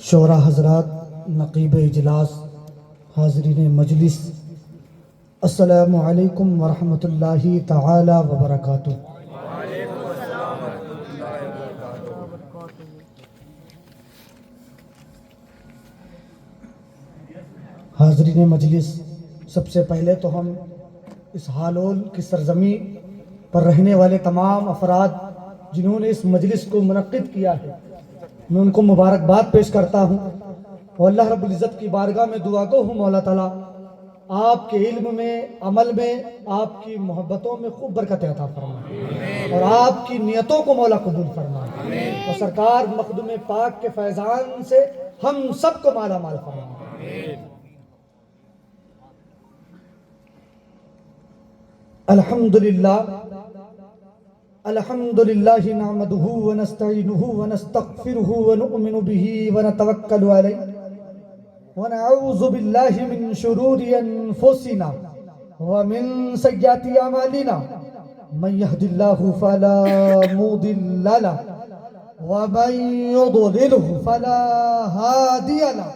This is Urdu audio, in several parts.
شعراء حضرات، نقیب اجلاس، حاضرین مجلس، السلام علیکم ورحمۃ اللہ تعالی وبرکاتہ۔ حاضرین مجلس، سب سے پہلے تو ہم اس ہالول کی سرزمین پر رہنے والے تمام افراد جنہوں نے اس مجلس کو منعقد کیا ہے، میں ان کو مبارکباد پیش کرتا ہوں اور اللہ رب العزت کی بارگاہ میں دعا گو ہوں مولا تعالیٰ آپ کے علم میں، عمل میں، آپ کی محبتوں میں خوب برکت عطا فرمائے اور آپ کی نیتوں کو مولا قبول فرمائے اور سرکار مخدوم پاک کے فیضان سے ہم سب کو مالا مال فرمائے۔ الحمدللہ الحمدللہ نعمدہ ونستعینہ ونستغفرہ ونؤمن بہ ونتوکل علیہ ونعوذ باللہ من شرور انفسنا ومن سیئات اعمالنا من یہد اللہ فلا مضل له ومن یضللہ فلا ہادی له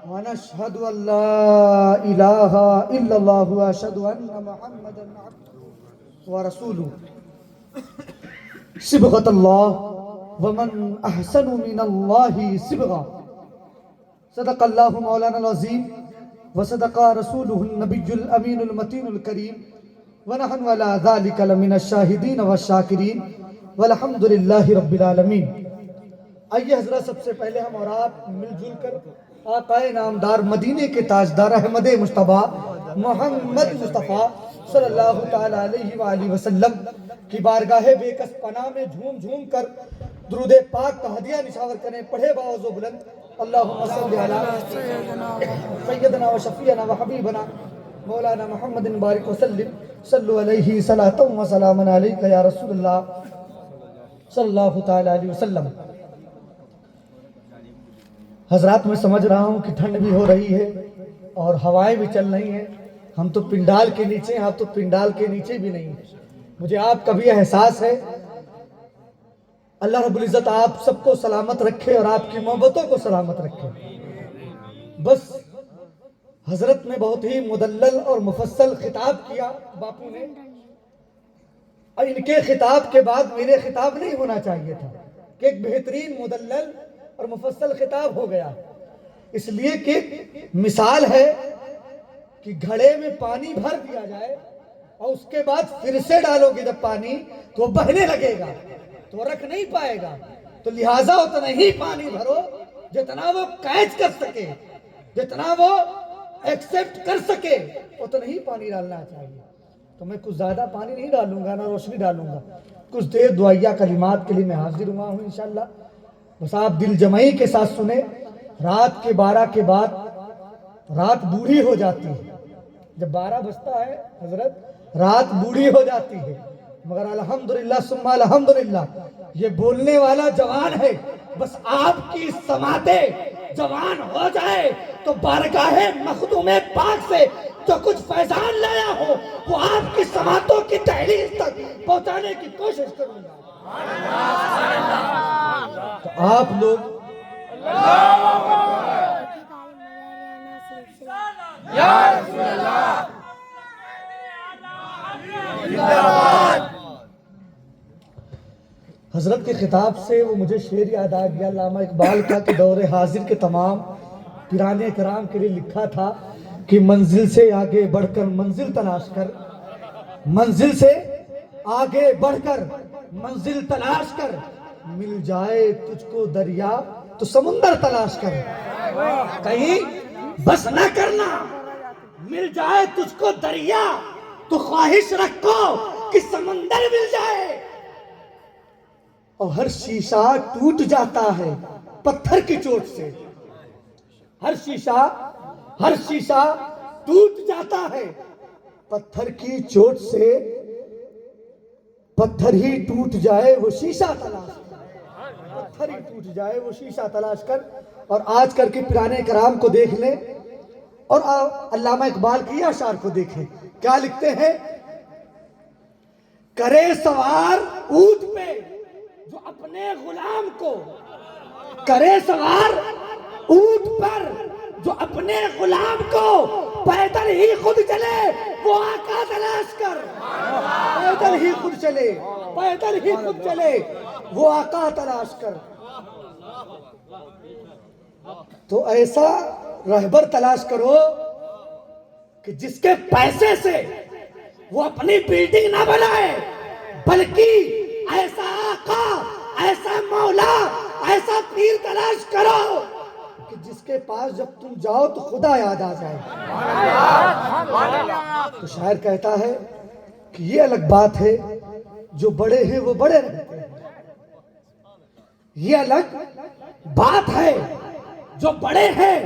ونشهد ان لا الہ الا اللہ واشهد ان محمدا عبدہ ورسولہ صبغۃ اللہ ومن احسن من اللہ صبغہ۔ صدق اللہ مولانا العظیم وصدق رسولہ النبی الامین المتین الکریم ونحن علی ذلک لمن الشاہدین والشاکرین والحمدللہ رب العالمین۔ آئیے حضرات، سب سے پہلے ہم اور آپ مل جل کر آقا نامدار مدینے کے تاجدار احمد مصطفیٰ محمد مصطفیٰ صلی اللہ تعالی علیہ وآلہ وسلم کی بارگاہ بے کس پناہ میں جھوم جھوم کر درود پاک کا ہدیہ نشاور کریں، پڑھے باوز و بلند اللہم صلی علی سیدنا و شفیعنا و حبیبنا مولانا محمد بارک وسلم صلو علیہ صلاۃ و سلام علیکہ یا رسول اللہ صلی اللہ تعالی علیہ وسلم۔ حضرات، میں سمجھ رہا ہوں کہ ٹھنڈ بھی ہو رہی ہے اور ہوائیں بھی چل رہی ہیں، ہم تو پنڈال کے نیچے ہیں، آپ تو پنڈال کے نیچے بھی نہیں ہیں۔ مجھے آپ کا بھی احساس ہے۔ اللہ رب العزت آپ سب کو سلامت رکھے اور آپ کی محبتوں کو سلامت رکھے۔ بس حضرت نے بہت ہی مدلل اور مفصل خطاب کیا باپو نے، اور ان کے خطاب کے بعد میرے خطاب نہیں ہونا چاہیے تھا کہ ایک بہترین مدلل اور مفصل خطاب ہو گیا، اس لیے کہ مثال ہے کہ گھڑے میں پانی بھر دیا جائے اور اس کے بعد پھر سے ڈالو گے جب پانی تو وہ بہنے لگے گا تو وہ رکھ نہیں پائے گا، تو لہٰذا اتنا ہی پانی بھرو جتنا وہ کیچ کر سکے، جتنا وہ ایکسپٹ کر سکے اتنا ہی پانی ڈالنا چاہیے۔ تو میں کچھ زیادہ پانی نہیں ڈالوں گا، نہ روشنی ڈالوں گا، کچھ دیر دعائیہ کلمات کے لیے میں حاضر ہوا ہوں انشاءاللہ۔ بس آپ دل جمعی کے ساتھ سنیں۔ رات کے 12 کے بعد رات بوڑھی ہو جاتی ہے، جب 12 بجتا ہے حضرت رات بوڑھی ہو جاتی ہے، مگر الحمدللہ ثم الحمدللہ یہ بولنے والا جوان ہے۔ بس آپ کی سماعتیں جوان ہو جائے تو بارگاہ مخدوم پاک سے جو کچھ فیضان لایا ہو وہ آپ کی سماعتوں کی دہلیز تک پہنچانے کی کوشش کروں گا۔ تو آپ لوگ حضرت کے خطاب سے وہ مجھے شعر یاد آ گیا علامہ اقبال کا کہ دور حاضر کے تمام پیرانے کرام کے لیے لکھا تھا کہ منزل سے آگے بڑھ کر منزل تلاش کر، منزل سے آگے بڑھ کر منزل تلاش کر، مل جائے تجھ کو دریا تو سمندر تلاش کر، کہیں بس نہ کرنا، مل جائے تجھ کو دریا تو خواہش رکھو کہ سمندر مل جائے۔ اور ہر شیشہ ٹوٹ جاتا ہے پتھر کی چوٹ سے، ہر شیشہ ٹوٹ جاتا ہے پتھر کی چوٹ سے، پتھر ہی ٹوٹ جائے وہ شیشہ تلاش کر، پتھر ہی ٹوٹ جائے وہ شیشہ تلاش کر۔ اور آج کل کے پیرانے کرام کو دیکھ لیں اور علامہ اقبال کی اشعار کو دیکھیں، کیا لکھتے ہیں؟ کرے سوار اونٹ پہ جو اپنے غلام کو، کرے سوار اونٹ پر جو اپنے غلام کو پیدل ہی خود چلے وہ آقا تلاش کر. پیدل ہی خود چلے, پیدل ہی خود چلے وہ آقا تلاش کر. تو ایسا رہبر تلاش کرو کہ جس کے پیسے سے وہ اپنی بلڈنگ نہ بنائے, بلکہ ایسا آقا, ایسا مولا, ایسا پیر تلاش کرو کہ جس کے پاس جب تم جاؤ تو خدا یاد آ جائے. تو شاعر کہتا ہے کہ یہ الگ بات ہے جو بڑے ہیں وہ بڑے رہتے ہیں, یہ الگ بات ہے جو بڑے ہیں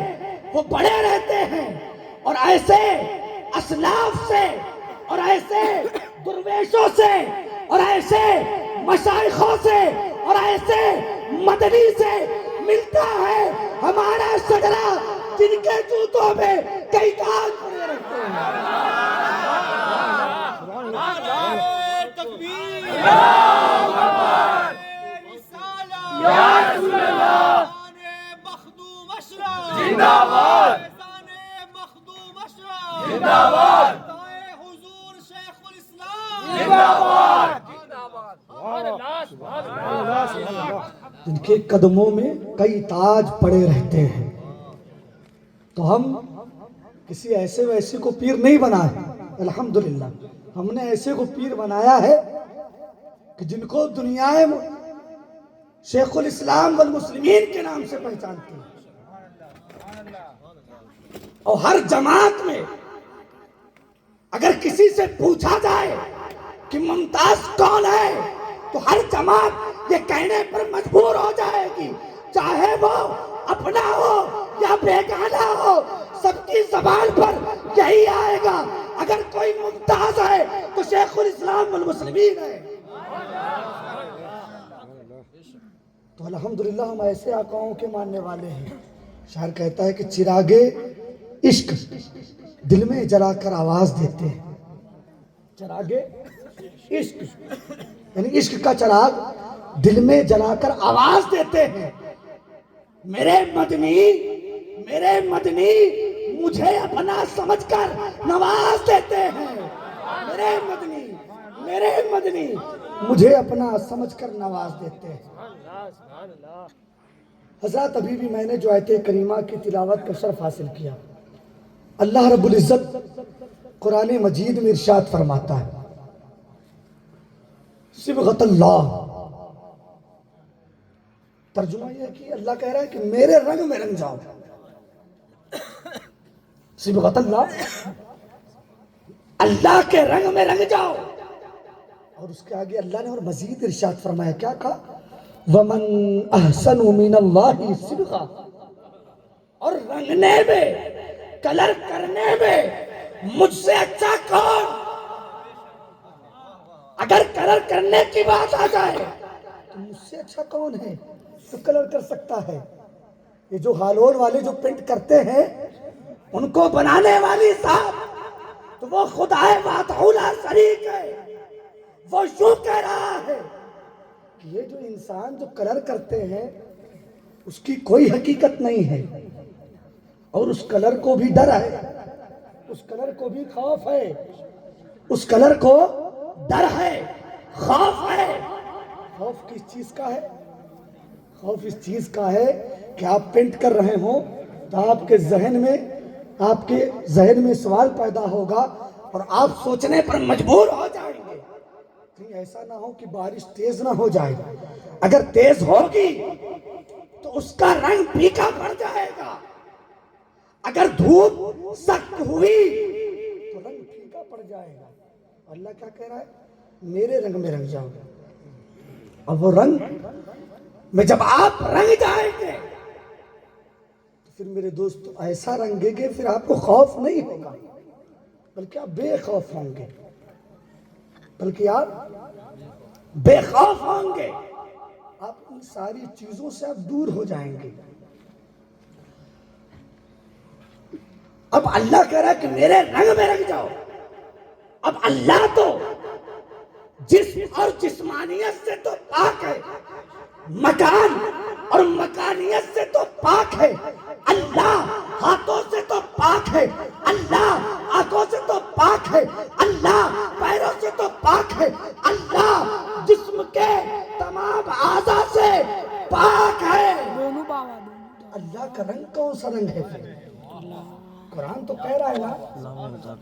وہ بڑے رہتے ہیں, اور ایسے اسلاف سے اور ایسے درویشوں سے اور ایسے مشائخوں سے اور ایسے مدنی سے ملتا ہے ہمارا شجرہ جن کے جوتوں میں کئی کاج پڑے رہتے ہیں. ان کے قدموں میں کئی تاج پڑے رہتے ہیں. تو ہم کسی ایسے ویسے کو پیر نہیں بنائے, الحمدللہ ہم نے ایسے کو پیر بنایا ہے کہ جن کو دنیا شیخ الاسلام والمسلمین کے نام سے پہچانتے ہیں. اور ہر جماعت میں اگر کسی سے پوچھا جائے کہ ممتاز کون ہے تو ہر جماعت یہ کہنے پر مجبور ہو جائے گی, چاہے وہ اپنا ہو یا بیگانہ ہو, سب کی زبان پر یہی آئے گا. اگر کوئی ممتاز ہے تو شیخ الاسلام والمسلمین ہے. تو الحمدللہ ہم ایسے آقاؤں کے ماننے والے ہیں. شاعر کہتا ہے کہ چراغے عشق دل میں جلا کر آواز دیتے ہیں. چراغے عشق یعنی عشق کا چراغ دل میں جلا کر آواز دیتے ہیں. میرے مدنی مجھے اپنا سمجھ کر نواز دیتے ہیں. میرے مدنی مجھے اپنا سمجھ کر نواز دیتے ہیں. حضرات ابھی بھی میں نے جو آیت کریمہ کی تلاوت کا شرف حاصل کیا, اللہ رب العزت قرآن مجید میں ارشاد فرماتا ہے صبغۃ اللہ. ترجمہ یہ ہے کہ اللہ کہہ رہا ہے کہ میرے رنگ میں رنگ جاؤ. صبغۃ اللہ, اللہ کے رنگ میں رنگ جاؤ. اور اس کے آگے اللہ نے اور مزید ارشاد فرمایا, کیا کہا؟ وَمَنْ أَحْسَنُ مِنَ اللَّهِ صِبْغًا. اور رنگنے میں, کلر کرنے میں مجھ سے اچھا کون؟ اگر کلر کرنے کی بات آ جائے تو مجھ سے اچھا کون ہے جو کلر کر سکتا ہے؟ یہ جو ہالول والے جو پینٹ کرتے ہیں ان کو بنانے والی صاحب تو وہ خدا وحدہ لا شریک ہے. وہ یوں کہہ رہا ہے کہ یہ جو انسان جو کلر کرتے ہیں اس کی کوئی حقیقت نہیں ہے, اور اس کلر کو بھی ڈر ہے, اس کلر کو بھی خوف ہے, اس کلر کو ڈر ہے, خوف ہے. خوف کس چیز کا ہے؟ خوف اس چیز کا ہے کہ آپ پینٹ کر رہے ہوں تو آپ کے ذہن میں سوال پیدا ہوگا اور آپ سوچنے پر مجبور ہو جائیں گے. کہیں ایسا نہ ہو کہ بارش تیز نہ ہو جائے, اگر تیز ہوگی تو اس کا رنگ پھیکا پڑ جائے گا, اگر دھوپ سخت ہوئی تو رنگ پھیکا پڑ جائے گا. اللہ کیا کہہ رہا ہے؟ میرے رنگ میں رنگ جاؤ. اور وہ رنگ میں جب آپ رنگ جائیں گے تو پھر میرے دوست ایسا رنگیں گے پھر آپ کو خوف نہیں ہوگا, بلکہ آپ بے خوف ہوں گے. آپ ان ساری چیزوں سے آپ دور ہو جائیں گے. اب اللہ کہہ رہا ہے کہ میرے رنگ میں رنگ جاؤ. اب اللہ تو جسم اور جسمانیت سے تو پاک ہے, مکان اور مکانیت سے تو پاک ہے, اللہ کا رنگ کون سا رنگ ہے پھر؟ قرآن تو کہہ رہا ہے نا،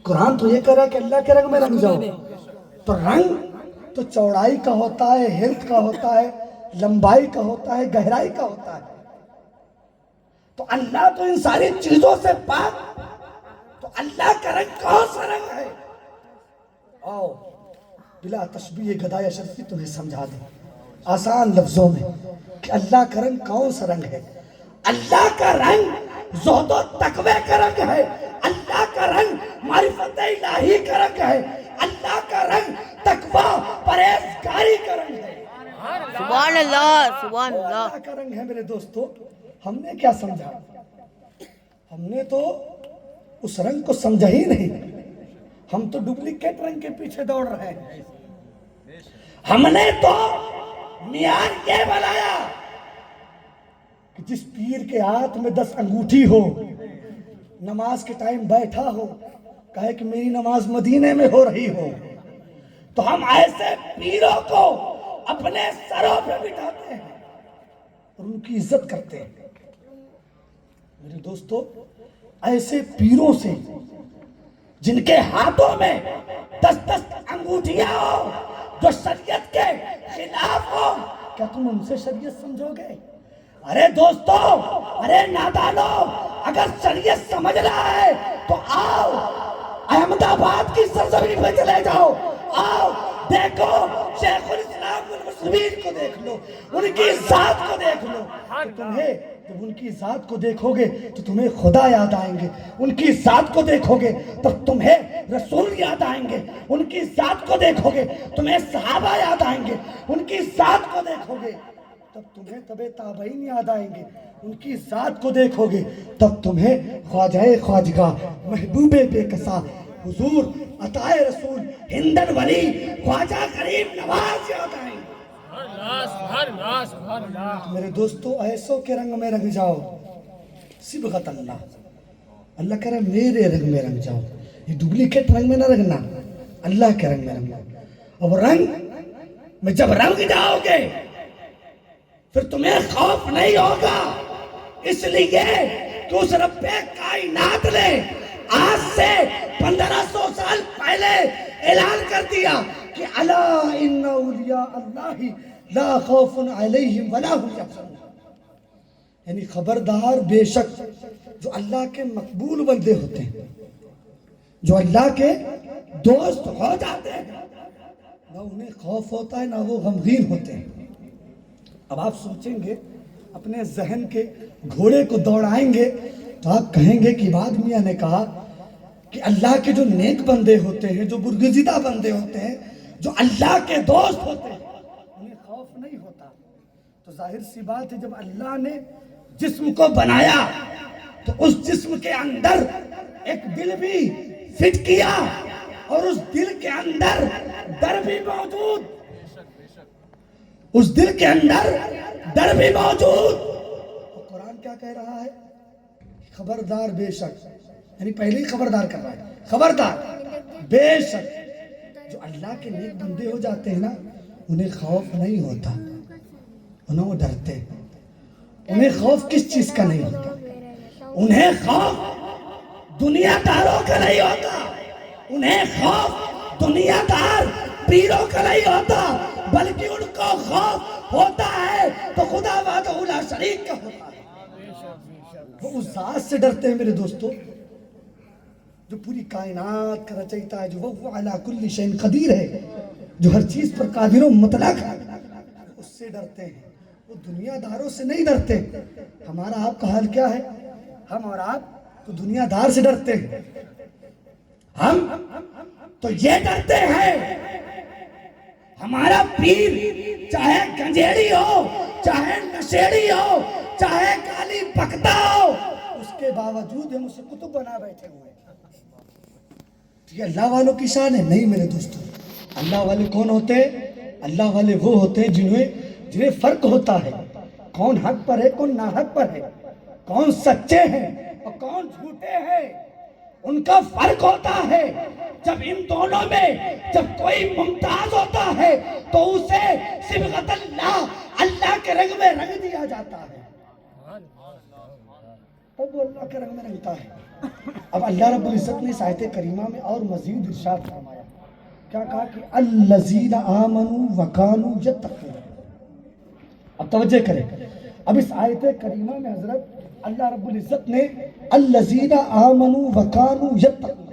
قرآن تو یہ کہہ رہا ہے کہ اللہ کے رنگ میں رنگ جاؤ. تو رنگ تو چوڑائی کا ہوتا ہے، ہیلتھ کا ہوتا ہے، لمبائی کا ہوتا ہے، گہرائی کا ہوتا ہے. تو اللہ تو ان ساری چیزوں سے پاک، تو اللہ کا رنگ کون سا رنگ ہے؟ آؤ بلا تشبیہ گدای اشرفی تمہیں سمجھا دیں آسان لفظوں میں کہ اللہ کا رنگ کون سا رنگ ہے. اللہ کا رنگ زہد و تقوی کا رنگ ہے. اللہ کا رنگ معرفت الہی کا رنگ ہے. اللہ کا رنگ تقوی پرہیزگاری کا رنگ ہے. سبحان اللہ، سبحان اللہ. اللہ کا رنگ ہے میرے دوستو. ہم نے کیا سمجھا؟ ہم نے تو اس رنگ کو سمجھا ہی نہیں. ہم تو ڈپلیکیٹ رنگ کے پیچھے دوڑ رہے ہیں. ہم نے تو معیار یہ بنایا کہ جس پیر کے ہاتھ میں 10 انگوٹھی ہو، نماز کے ٹائم بیٹھا ہو، کہے کہ میری نماز مدینے میں ہو رہی ہو، تو ہم ایسے پیروں کو اپنے سروں پہ بٹھاتے ہیں اور ان کی عزت کرتے ہیں. میرے دوستو، ایسے پیروں سے جن کے ہاتھوں میں 10 انگوٹھیاں ہو، جو شریعت کے خلاف ہو، کیا تم ان سے شریعت سمجھو گے؟ ارے دوستو، ارے نادانو، اگر شریعت سمجھ رہا ہے تو آؤ احمد آباد کی سرزمین پہ چلے جاؤ. آؤ دیکھو شیخ الاسلام والمسلمین کو دیکھ لو، ان کی ذات کو دیکھ لو. تمہیں جب ان کی ذات کو دیکھو گے تو تمہیں خدا یاد آئیں گے. ان کی ذات کو دیکھو گے تب تمہیں رسول یاد آئیں گے. ان کی ذات کو دیکھو گے تمہیں صحابہ یاد آئیں گے. ان کی ذات کو دیکھو گے تب تمہیں تبع تابعین یاد آئیں گے. ان کی ذات کو دیکھو گے تب تمہیں خواجہ خواجگاہ، محبوب بے کسا، حضور عطائے رسول، ہندن ولی، خواجہ غریب نواز یاد آئیں گے. میرے دوستو، ایسوں کے رنگ میں رنگ جاؤ. صبغت اللہ، اللہ کہہ رہا ہے میرے رنگ میں رنگ جاؤ. یہ ڈپلیکیٹ رنگ میں نہ رنگنا، اللہ کے رنگ میں رنگ جاؤ. اور رنگ میں جب رنگ جاؤ گے پھر تمہیں خوف نہیں ہوگا، اس لیے کہ اس رب کائنات نے آج سے 1500 سال پہلے اعلان کر دیا کہ الا ان اولیاء اللہ لا خوف علیہم ولا هم یحزنون. یعنی خبردار، بے شک جو اللہ کے مقبول بندے ہوتے ہیں، جو اللہ کے دوست ہو جاتے ہیں، نہ انہیں خوف ہوتا ہے نہ وہ غمگین ہوتے ہیں. اب آپ سوچیں گے، اپنے ذہن کے گھوڑے کو دوڑائیں گے تو آپ کہیں گے کہ بعد میاں نے کہا کہ اللہ کے جو نیک بندے ہوتے ہیں، جو برگزیدہ بندے ہوتے ہیں، جو اللہ کے دوست ہوتے ہیں، انہیں خوف نہیں ہوتا. تو ظاہر سی بات ہے، جب اللہ نے جسم کو بنایا تو اس جسم کے اندر ایک دل بھی فٹ کیا، اور اس دل کے اندر در بھی موجود، اس دل کے اندر در بھی موجود. اور قرآن کیا کہہ رہا ہے؟ خبردار بے شک، یعنی پہلے ہی خبردار کر رہا ہے، خبردار بے شک جو اللہ کے نیک بندے ہو جاتے ہیں نا، انہیں خوف نہیں ہوتا، انہیں وہ ڈرتے. انہیں خوف کس چیز کا نہیں ہوتا؟ انہیں خوف دنیا داروں کا نہیں ہوتا. انہیں خوف دنیا دار پیروں کا نہیں ہوتا، بلکہ ان کو خوف ہوتا ہے تو خدا وحدہ لا شریک کا ہوتا ہے. وہ اس ذات سے ڈرتے ہیں میرے دوستو جو پوری کائنات کا رچیتا ہے، جو وہ علی کل شیء قدیر ہے، جو ہر چیز پر قادر و مطلق ہے. اس سے ڈرتے ہیں، وہ دنیا داروں سے نہیں ڈرتے. ہمارا آپ کا حال کیا ہے؟ ہم اور آپ تو دنیا دار سے ڈرتے ہیں. ہم تو یہ ڈرتے ہیں ہمارا پیر چاہے گنجیڑی ہو، چاہے نشیڑی ہو، چاہے گالی بکتا ہو، اس کے باوجود ہم اسے کتب بنا بیٹھے ہوئے. یہ اللہ والوں کی شان ہے؟ نہیں میرے دوستو. اللہ والے کون ہوتے ہیں؟ اللہ والے وہ ہوتے ہیں جنہیں فرق ہوتا ہے کون حق پر ہے، کون ناحق پر ہے، کون سچے ہیں اور کون جھوٹے ہیں. ان کا فرق ہوتا ہے. جب ان دونوں میں جب کوئی ممتاز ہوتا ہے تو اسے صبغت اللہ، اللہ کے رنگ میں رنگ دیا جاتا ہے. اب وہ اللہ کے رنگ میں رنگتا ہے. اب اللہ رب العزت نے اس آیت کریمہ میں اور مزید ارشاد فرمایا. کیا کہا کہ الذین آمنوا وکانوا یتقون. اب توجہ کریں. اب اس آیت کریمہ میں حضرت اللہ رب العزت نے الذین آمنوا وکانوا یتقون.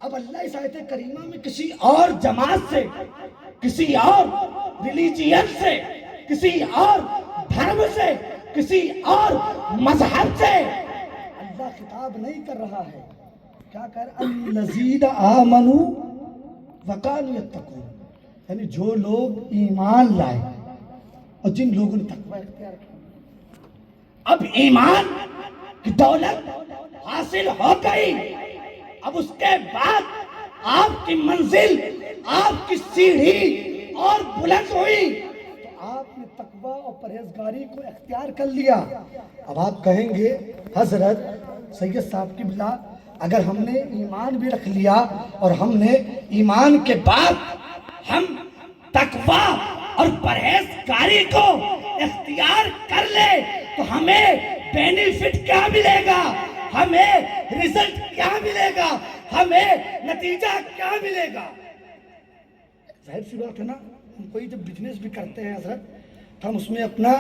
اب اللہ اس آیت کریمہ میں کسی اور جماعت سے، کسی اور ریلیجین سے، کسی اور دھرم سے، کسی اور مذہب سے اللہ خطاب نہیں کر رہا ہے. کیا کہہ رہا ہے؟ الذین آمنوا وکانوا یتقون. یعنی جو لوگ ایمان لائے اور جن لوگوں نے تقوی اختیار کیا. اب ایمان کی دولت حاصل ہو گئی، اب اس کے بعد آپ کی منزل، آپ کی سیڑھی اور بلند ہوئی تو آپ نے تقوی اور پرہیزگاری کو اختیار کر لیا. اب آپ کہیں گے حضرت سید صاحب کی بلا، اگر ہم نے ایمان بھی رکھ لیا اور ہم نے ایمان کے بعد ہم تقوی اور پرہیزگاری کو اختیار کر لے تو ہمیں بینیفٹ کیا ملے گا، ہمیں رزلٹ کیا ملے گا، ہمیں نتیجہ کیا ملے گا؟ ظاہر سی بات ہے نا. ہم کوئی جب بزنس بھی کرتے ہیں حضرت تو ہم اس میں اپنا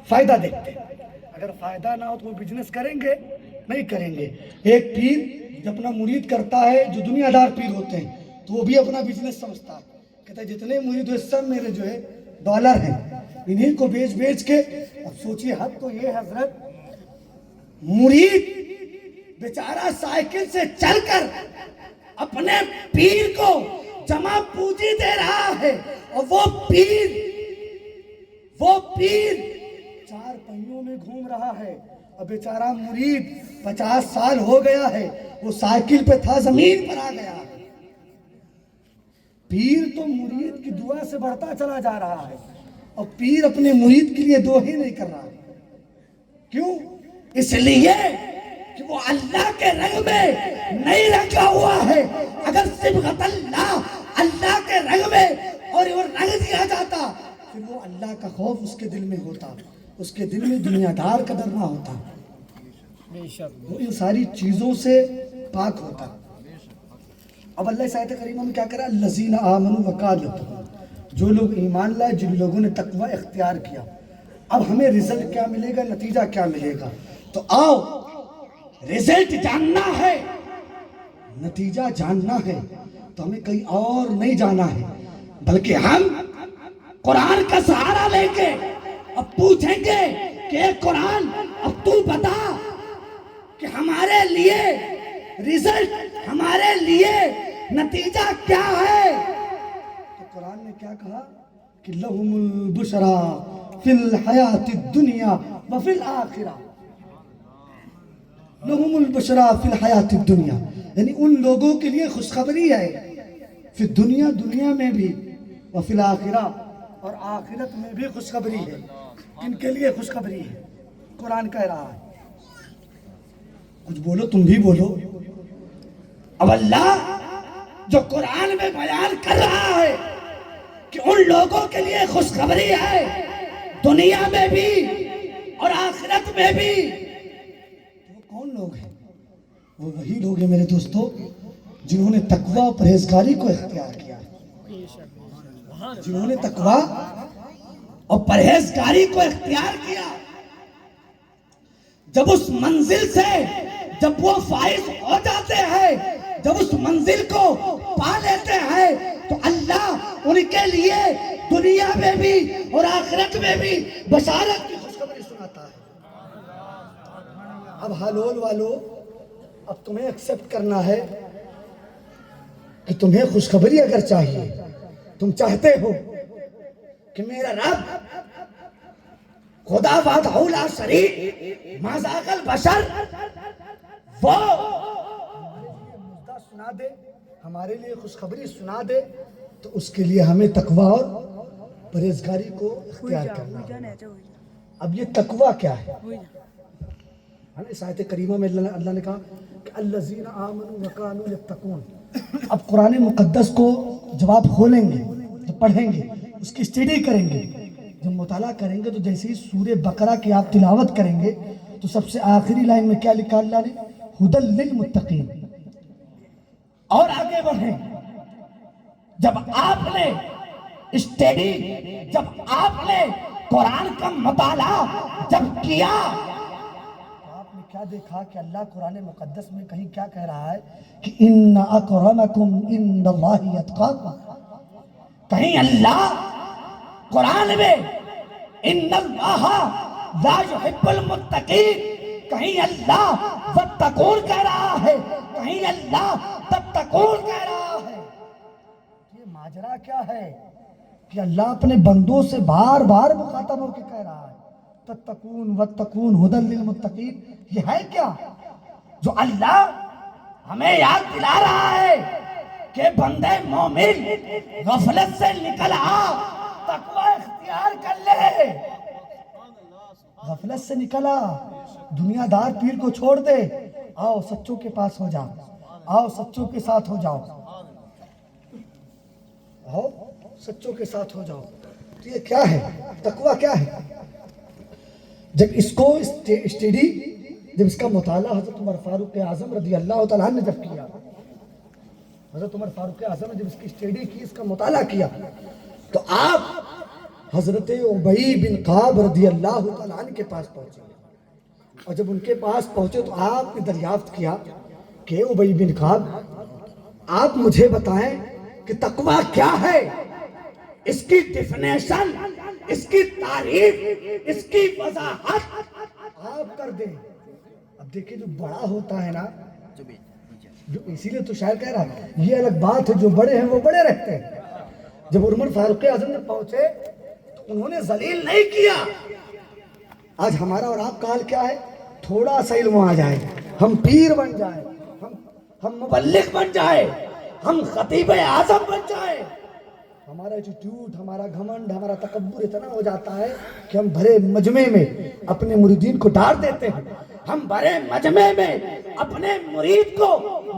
فائدہ دیکھتے ہیں. اگر فائدہ نہ ہو تو وہ بزنس کریں گے نہیں کریں گے. ایک پیر جب اپنا مرید کرتا ہے، جو دنیا دار پیر ہوتے ہیں، تو وہ بھی اپنا بزنس سمجھتا ہے. کہتا ہے جتنے مرید ہوئے سب میرے جو ہے ڈالر ہیں، انہیں کو بیچ کے. اب سوچئے حد تو یہ حضرت، مرید بیچارہ سائیکل سے چل کر اپنے پیر کو جمع پوجی دے رہا ہے، اور وہ پیر 4 پہیوں میں گھوم رہا ہے، اور بیچارہ مرید 50 سال ہو گیا ہے، وہ سائیکل پہ تھا، زمین پر آ گیا. پیر تو مرید کی دعا سے بڑھتا چلا جا رہا ہے، اور پیر اپنے مرید کے لیے دعا ہی نہیں کر رہا. کیوں؟ اس لیے کہ وہ اللہ کے رنگ میں نہیں رنگا ہوا ہے. اگر صبغت اللہ کے رنگ میں اور وہ رنگ دیا جاتا پھر وہ اللہ کا خوف اس کے دل میں ہوتا، اس کے دل میں دنیا دار کا ڈر نہ ہوتا، وہ ان ساری چیزوں سے پاک ہوتا. اب اللہ اس آیت کریمہ میں کیا کرا؟ الذین آمنوا وکانوا یتقون. جو لوگ ایمان لائے، جن لوگوں نے تقوی اختیار کیا. اب ہمیں رزلٹ کیا ملے گا، نتیجہ کیا ملے گا؟ تو آؤ، رزلٹ جاننا ہے، نتیجہ جاننا ہے تو ہمیں کہیں اور نہیں جانا ہے، بلکہ ہم قرآن کا سہارا لیں گے. اب پوچھیں گے کہ اے قرآن، اب تو بتا کہ ہمارے لیے رزلٹ، ہمارے لیے نتیجہ کیا ہے؟ تو قرآن نے کیا کہا کہ لہم البشرا فی الحیات الدنیا وفی الآخرہ. لہم البشرا فی الحیات الدنیا، یعنی ان لوگوں کے لیے خوشخبری ہے، فی الدنیا، دنیا میں بھی، وفی الآخرہ، اور آخرت میں بھی خوشخبری ہے. کن کے لیے خوشخبری ہے؟ قرآن کہہ رہا ہے. کچھ بولو، تم بھی بولو. اب اللہ جو قرآن میں بیان کر رہا ہے کہ ان لوگوں کے لیے خوشخبری ہے دنیا میں بھی اور آخرت میں بھی، وہ کون لوگ ہیں؟ وہ وہی لوگ ہیں میرے دوستو جنہوں نے تقوی اور پرہیزگاری کو اختیار کیا، جنہوں نے تقوی اور پرہیزگاری کو اختیار کیا. جب اس منزل سے جب وہ فائز ہو جاتے ہیں، جب اس منزل کو پا لیتے ہیں، تو اللہ ان کے لیے دنیا میں بھی اور آخرت میں بھی بشارت کی خوشخبری سناتا ہے. اب حلول والو، اب تمہیں ایکسپٹ کرنا ہے کہ تمہیں خوشخبری اگر چاہیے، تم چاہتے ہو کہ میرا رب خدا وحدہ لا شریک ما ذاق البشر وہ سنا دے، ہمارے لیے خوشخبری سنا دے، تو اس کے لیے ہمیں تقوی اور پرہیزگاری کو اختیار کرنا ہے. اب یہ تقوی کیا ہے؟ اس آیت کریمہ میں اللہ نے کہا کہ الذین آمنوا وکانوا یتقون. اب قرآن مقدس کو جب آپ کھولیں گے، جب پڑھیں گے، اس کی اسٹڈی کریں گے، جب مطالعہ کریں گے تو جیسے ہی سورہ بقرہ کی آپ تلاوت کریں گے تو سب سے آخری لائن میں کیا لکھا اللہ نے؟ ہدی للمتقین. اور آگے بڑھیں. جب آپ نے اسٹڈی، جب آپ نے قرآن کا مطالعہ جب کیا تو آپ نے کیا دیکھا کہ اللہ قرآن مقدس میں کہیں کیا کہہ رہا ہے کہ ان اکرمکم عند اللہ اتقاکم. کہیں اللہ قرآن میں ان اللہ لا يحب المتقین، کہیں اللہ واتقون کہہ رہا ہے، کہیں اللہ تتقون کہہ رہا ہے. یہ ماجرا کیا ہے کہ اللہ اپنے بندوں سے بار بار مخاطب ہو کے کہہ رہا ہے تتقون واتقون ھدی للمتقین؟ یہ ہے کیا جو اللہ ہمیں یاد دلا رہا ہے کہ بندے مومن غفلت سے نکل آ، تقوی اختیار کر لے. غفلت سے نکل آ، دنیا دار پیر کو چھوڑ دے، آؤ سچوں کے پاس ہو جاؤ، آؤ سچوں کے ساتھ ہو جاؤ، آؤ سچوں کے ساتھ ہو جاؤ. تو یہ کیا ہے تقوی؟ کیا ہے؟ جب اس کو اسٹڈی، جب اس کا مطالعہ حضرت عمر فاروق اعظم رضی اللہ تعالیٰ نے جب کیا، حضرت عمر فاروق اعظم نے جب اس کی اسٹڈی کی، اس کا مطالعہ کیا، تو آپ حضرت ابی بن کعب رضی اللہ تعالیٰ عنہ کے پاس پہنچے. اور جب ان کے پاس پہنچے تو آپ نے دریافت کیا کہ ابی بن کعب، آپ مجھے بتائیں کہ تقوی کیا ہے، اس کی ڈیفینیشن، اس کی تعریف، اس کی وضاحت آپ کر دیں. اب دیکھیں جو بڑا ہوتا ہے نا، جو اسی لیے تو شاعر کہہ رہا ہے یہ الگ بات ہے، جو بڑے ہیں وہ بڑے رہتے ہیں. جب عمر فاروق اعظم نے پہنچے تو انہوں نے ذلیل نہیں کیا. آج ہمارا اور آپ کا حال کیا ہے؟ تھوڑا سا علم آ جائے ہم پیر بن جائیں، ہم مبلغ بن جائیں، ہم خطیب اعظم بن جائیں. ہمارا ایٹیٹیوڈ، ہمارا گھمنڈ، ہمارا تکبر اتنا ہو جاتا ہے کہ ہم بھرے مجمع میں اپنے مریدین کو ڈانٹ دیتے ہیں، ہم بھرے مجمع میں اپنے مرید کو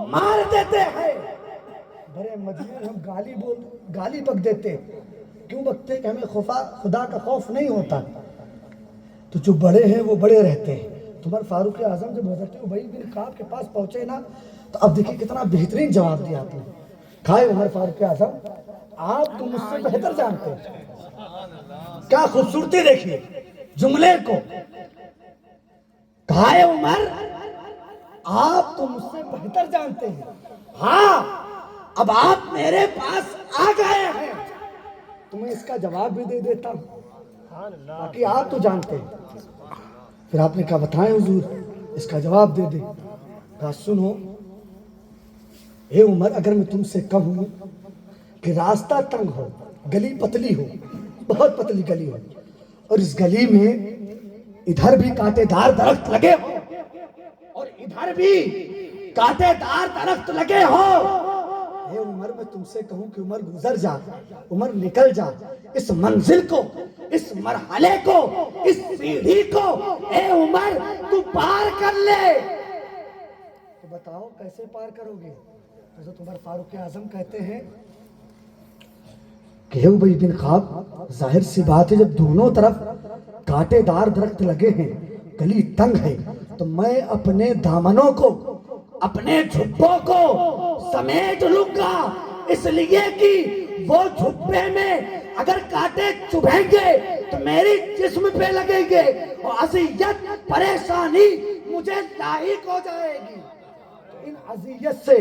مار دیتے ہیں، بھرے مجمع میں ہم گالی بک دیتے. کیوں بکتے؟ کہ ہمیں خدا کا خوف نہیں ہوتا. تو جو بڑے ہیں وہ بڑے رہتے ہیں. تو عمر فاروق اعظم جب حضرت ابی بن کعب کے پاس پہنچے نا، تو اب دیکھیں کتنا بہترین جواب دیا آپ نے. کہا عمر فاروق اعظم، آپ تو مجھ سے بہتر جانتے ہیں. کیا خوبصورتی دیکھیے جملے کو. کہا عمر، آپ تو مجھ سے بہتر جانتے ہیں، ہاں اب آپ میرے پاس آ گئے ہیں تو میں اس کا جواب بھی دے دیتا ہوں، باقی آپ تو جانتے ہیں. پھر آپ نے کہا بتائیں حضور، اس کا جواب دے دیں. کہا سنو اے عمر، اگر میں تم سے کہوں کہ راستہ تنگ ہو، گلی پتلی ہو، بہت پتلی گلی ہو، اور اس گلی میں ادھر بھی کانٹے دار درخت لگے ہو اور ادھر بھی کانٹے دار درخت لگے ہو، اے عمر میں تم سے کہوں کہ عمر گزر جا، عمر نکل جا، اس منزل کو، اس مرحلے کو، اس سیڑھی کو اے عمر تو پار کر لے. تو بتاؤ کیسے پار کرو گے؟ حضرت عمر فاروق اعظم کہتے ہیں کہ ابی بن کعب، ظاہر سی بات ہے جب دونوں طرف کانٹے دار درخت لگے ہیں، گلی تنگ ہے، تو میں اپنے دامنوں کو، اپنے جھپوں کو سمیٹ لوں گا، اس لیے کہ وہ جھپے میں اگر کانٹے چبھیں گے تو میری جسم پہ لگیں گے اور اذیت، پریشانی مجھے لاحق ہو جائے گی. ان اذیت سے،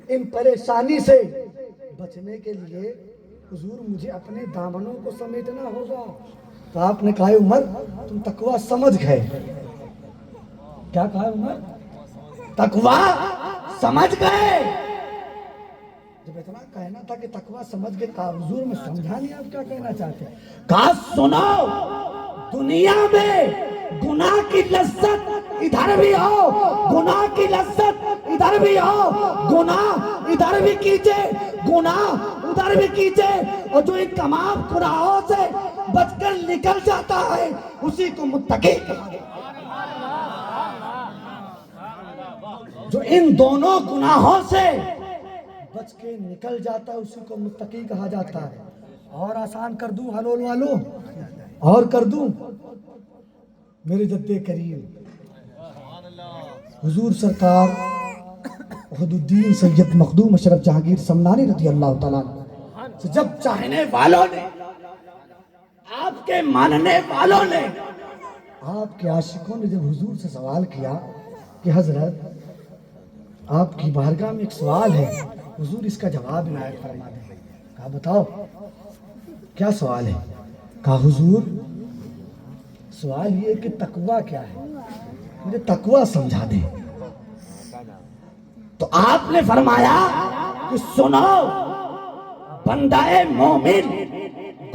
ان پریشانی سے بچنے کے لیے حضور مجھے اپنے دامنوں کو سمیٹنا ہوگا. تو آپ نے کہا عمر تم تقوی سمجھ گئے. کیا کہا عمر؟ تقوی سمجھ گئے. جب اتنا کہنا تھا کہ تقوی سمجھ گئے، کہا حضور میں سمجھا نہیں آپ کیا کہنا چاہتے ہیں. کہا سنو، دنیا میں گناہ کی لذت ادھر بھی ہو، گناہ کی لذت ادھر بھی ہو، گناہ ادھر بھی کیجئے، گناہ ادھر بھی کیجئے، اور جو ان تمام گناہوں سے بچ کر نکل جاتا ہے اسی کو متقی کہا جاتا ہے. جو ان دونوں گناہوں سے بچ کے نکل جاتا ہے اسی کو متقی کہا جاتا ہے. اور آسان کر دوں حلول والو، اور کر دوں میرے جد کریم حضور سرکار وحد الدین سید مخدوم اشرف جہانگیر سمنانی رضی اللہ تعالیٰ عنہ، جب چاہنے والوں نے، آپ کے ماننے والوں نے، آپ کے عاشقوں نے جب حضور سے سوال کیا کہ حضرت آپ کی بارگاہ میں ایک سوال ہے، حضور اس کا جواب عنایت فرما دیں۔ کہا بتاؤ کیا سوال ہے؟ کہا حضور سوال یہ کہ تقویٰ کیا ہے، مجھے تقویٰ سمجھا دیں۔ تو آپ نے فرمایا کہ سنو بندہ مومن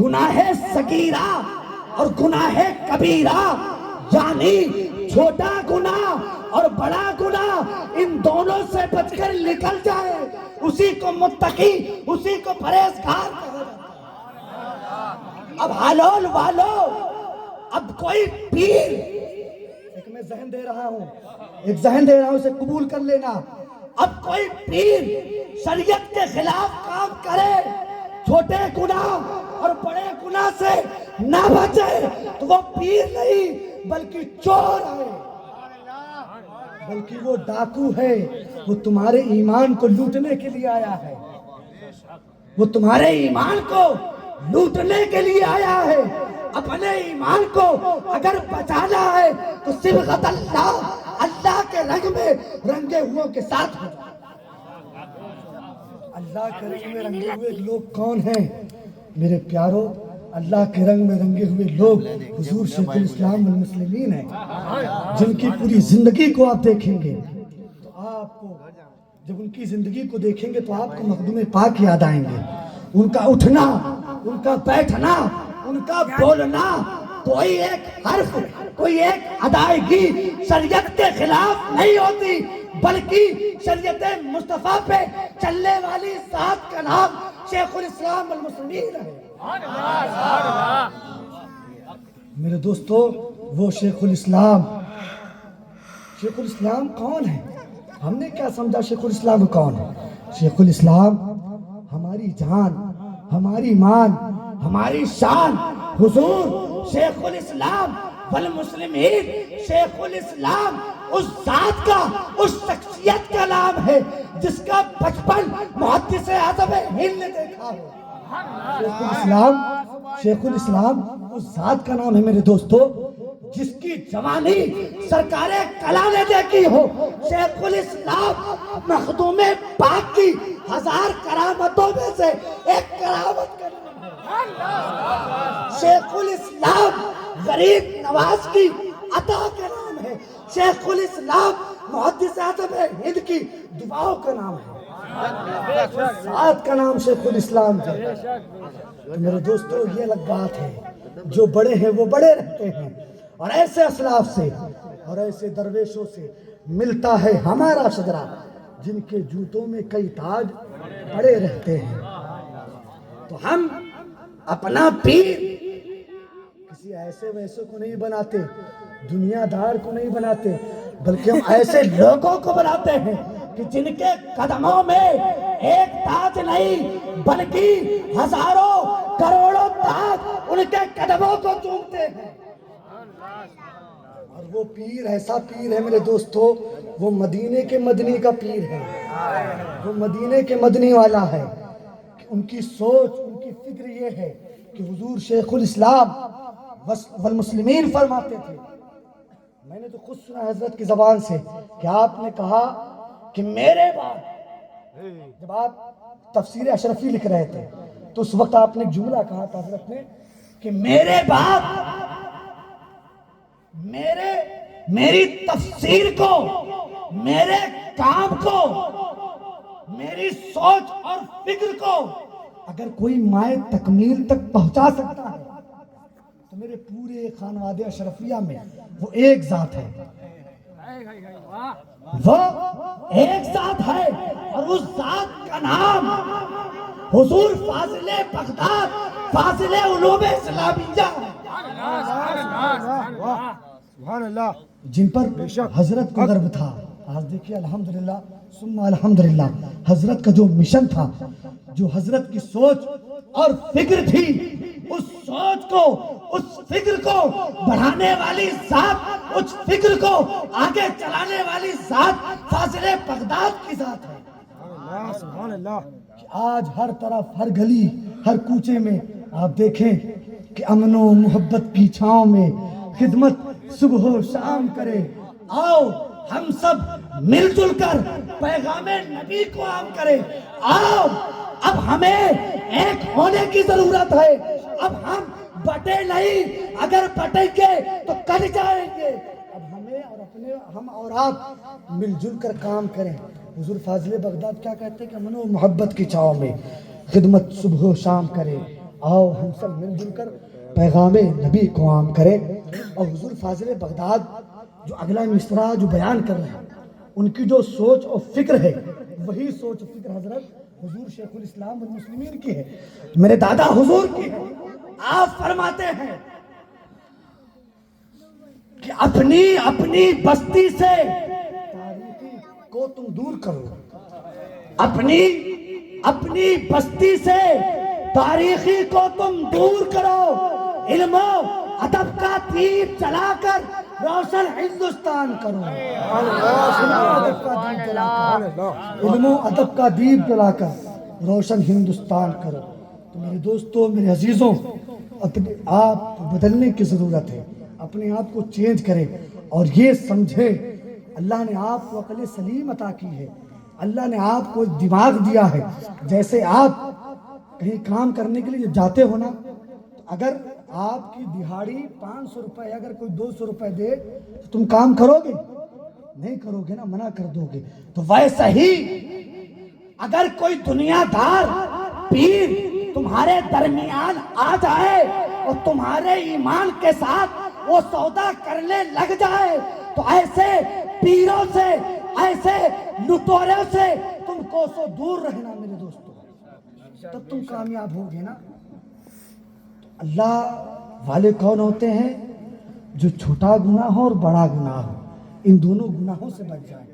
گناہ صغیرہ اور گناہ کبیرہ یعنی چھوٹا گناہ اور بڑا گناہ ان دونوں سے بچ کر نکل جائے اسی کو متقی، اسی کو پرہیزگار کہا جاتا ہے۔ اب حلول والو، اب کوئی پیر، ایک میں ذہن دے رہا ہوں، ایک ذہن دے رہا ہوں، اسے قبول کر لینا۔ اب کوئی پیر شریعت کے خلاف کام کرے، چھوٹے گناہ اور بڑے گناہ سے نہ بچے تو وہ پیر نہیں بلکہ چور ہے، بلکہ وہ ڈاکو ہے، وہ تمہارے ایمان کو لوٹنے کے لیے آیا ہے، وہ تمہارے ایمان کو لوٹنے کے لیے آیا ہے۔ اپنے ایمان کو اگر بچانا ہے تو صبغت اللہ، اللہ کے رنگ میں رنگے ہوئے کے ساتھ ہو۔ اللہ کے رنگ میں رنگے ہوئے لوگ کون ہیں میرے پیارو؟ اللہ کے رنگ میں رنگے ہوئے لوگ حضور شیخ الاسلام والمسلمین ہیں، جن کی پوری زندگی کو آپ دیکھیں گے تو آپ کو، جب ان کی زندگی کو دیکھیں گے تو آپ کو مخدوم پاک یاد آئیں گے۔ ان کا اٹھنا، ان کا بیٹھنا، ان کا بولنا، کوئی ایک حرف، کوئی ایک ادائیگی شریعت کے خلاف نہیں ہوتی بلکہ شریعت مصطفیٰ پہ چلنے والی ذات کا نام شیخ الاسلام والمسلمین ہے۔ میرے دوستو وہ شیخ الاسلام کون ہے؟ ہم نے کیا سمجھا شیخ الاسلام کون ہے؟ شیخ الاسلام ہماری جان، ہماری مان، ہماری شان حضور شیخ الاسلام والمسلمین، شیخ الاسلام اس ذات کا، اس شخصیت کا نام ہے جس کا بچپن محدث اعظم ہند نے دیکھا ہو۔ شیخ الاسلام اس ذات کا نام ہے میرے دوستو جس کی جوانی سرکار کلا نے دیکھی ہو۔ شیخ الاسلام مخدوم پاک کی 1000 کرامتوں میں سے ایک کرامت کا نام ہے۔ شیخ الاسلام غریب نواز کی عطا کا نام ہے۔ شیخ الاسلام محدث اعظم ہند کی دعاؤں کا نام ہے۔ ذات کا نام شیخ الاسلام ہے۔ تو میرے دوستو یہ الگ بات ہے، جو بڑے ہیں وہ بڑے رہتے ہیں، اور ایسے اسلاف سے اور ایسے درویشوں سے ملتا ہے ہمارا شجرہ جن کے جوتوں میں کئی تاج پڑے رہتے ہیں۔ تو ہم اپنا پیر کسی ایسے ویسے کو نہیں بناتے، دنیا دار کو نہیں بناتے، بلکہ ہم ایسے لوگوں کو بناتے ہیں کہ جن کے قدموں میں ایک تاج نہیں بلکہ ہزاروں کروڑوں تاج ان کے قدموں کو چومتے ہیں۔ اور وہ پیر ایسا پیر ہے میرے دوستو، وہ مدینے کے مدنی کا پیر ہے، وہ مدینے کے مدنی والا ہے کہ ان کی سوچ، ان کی فکر یہ ہے کہ حضور شیخ الاسلام والمسلمین فرماتے تھے۔ میں نے تو خود سنا حضرت کی زبان سے کہ آپ نے کہا کہ میرے بعد، جب آپ تفسیر اشرفی لکھ رہے تھے تو اس وقت آپ نے ایک جملہ کہا تھا حضرت نے کہ میرے بعد میری تفسیر کو، میرے کام کو، میری سوچ اور فکر کو اگر کوئی مائے تکمیل تک پہنچا سکتا ہے تو میرے پورے خانوادہ اشرفیہ میں وہ ایک ذات ہے، وہ ایک ذات ہے، اور اس ذات کا نام حضور فاضل بغداد، فاضل علوم اسلامیہ، جن پر حضرت کو گرو تھا۔ آج دیکھیے الحمدللہ ثم الحمدللہ، حضرت کا جو مشن تھا، جو حضرت کی سوچ اور فکر تھی، اس سوچ کو، اس فکر کو بڑھانے والی ذات، اس فکر کو آگے چلانے والی ذات فاضل بغداد کی ذات ہے۔ سبحان اللہ۔ کہ آج ہر طرف، ہر گلی، ہر کوچے میں آپ دیکھیں کہ امن و محبت کی چھاؤں میں خدمت صبح و شام کرے۔ آؤ ہم سب مل جل کر پیغام نبی کو عام کریں۔ آؤ اب ہمیں ایک ہونے کی ضرورت ہے۔ اب ہم بٹے نہیں، اگر بٹیں گے تو کل جائیں گے۔ اب ہمیں اور ہم اور آپ مل جل کر کام کریں۔ حضور فاضل بغداد کیا کہتے ہیں کہ امن و محبت کی چھاؤں میں خدمت صبح و شام کرے۔ آؤ ہم سب مل جل کر پیغام نبی کو عام کریں۔ اور حضور فاضل بغداد جو اگلا مصرع جو بیان کر رہے ہیں، ان کی جو سوچ اور فکر ہے، وہی سوچ و فکر حضرت حضور شیخ الاسلام والمسلمین کی ہے، میرے دادا حضور کی ہے۔ آپ فرماتے ہیں کہ اپنی بستی سے تاریخی کو تم دور کرو، اپنی بستی سے تاریخی کو تم دور کرو، علم و ادب کا دیپ جلا کر روشن ہندوستان کرو۔ علم و ادب کا دیپ جلا کر روشن ہندوستان کرو۔ تو میرے دوستوں، میرے عزیزوں، اپنے آپ کو بدلنے کی ضرورت ہے، اپنے آپ کو چینج کریں اور یہ سمجھیں اللہ نے آپ کو عقل سلیم عطا کی ہے، اللہ نے آپ کو دماغ دیا ہے۔ جیسے آپ کہیں کام کرنے کے لیے جاتے ہو نا، تو اگر آپ کی دہاڑی 500 روپے، اگر کوئی 200 روپے دے تو تم کام کرو گے؟ نہیں کرو گے نا، منع کر دو گے۔ تو ویسا ہی اگر کوئی دنیا دار پیر تمہارے درمیان آ جائے اور تمہارے ایمان کے ساتھ وہ سودا کرنے لگ جائے، تو ایسے پیروں سے، ایسے لٹوروں سے تم کو سو دور رہنا میرے دوستوں، تب تم کامیاب ہوگے نا۔ اللہ والے کون ہوتے ہیں؟ جو چھوٹا گناہ ہو اور بڑا گناہ ہو، ان دونوں گناہوں سے بچ جائے۔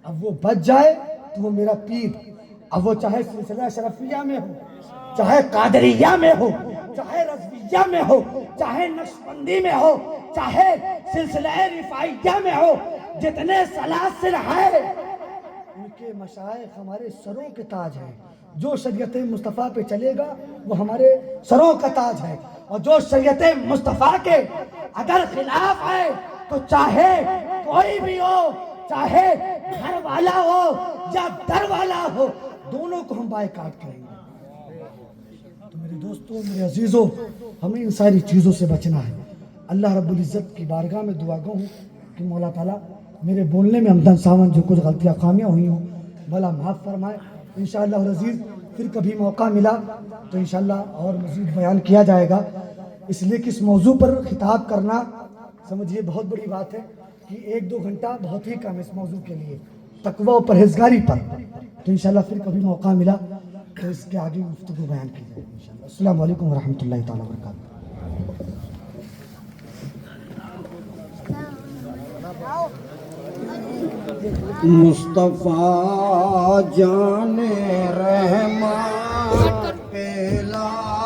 اب وہ بچ جائے تو وہ میرا پیر، اب وہ چاہے سلسلہ شرفیہ میں ہو، چاہے قادریہ میں ہو، چاہے رضویہ میں ہو، چاہے نقشبندی میں ہو، چاہے سلسلہ رفاعیہ میں ہو، جتنے سلاسل ہیں ان کے مشائخ ہمارے سروں کے تاج ہیں۔ جو شریعت مصطفیٰ پہ چلے گا وہ ہمارے سروں کا تاج ہے، اور جو شریعت مصطفیٰ کے اگر خلاف ہے تو چاہے کوئی بھی ہو، چاہے گھر والا ہو یا در والا ہو، دونوں کو ہم بائیکاٹ کریں گے۔ تو میرے دوستوں، میرے عزیزوں، ہمیں ان ساری چیزوں سے بچنا ہے۔ اللہ رب العزت کی بارگاہ میں دعا گو ہوں کہ مولا تعالیٰ میرے بولنے میں ہمدن ساون جو کچھ غلطیاں خامیاں ہوئی ہوں بھلا معاف فرمائے۔ انشاءاللہ العزیز پھر کبھی موقع ملا تو انشاءاللہ اور مزید بیان کیا جائے گا، اس لیے کہ اس موضوع پر خطاب کرنا سمجھیے بہت بڑی بات ہے کہ 1-2 گھنٹہ بہت ہی کم اس موضوع کے لیے، تقوی و پرہیزگاری پر۔ تو انشاءاللہ پھر کبھی موقع ملا تو اس کے آگے گفتگو بیان کی جائے انشاءاللہ۔ السلام علیکم ورحمۃ اللہ تعالیٰ وبرکاتہ۔ مصطفیٰ جان رحمان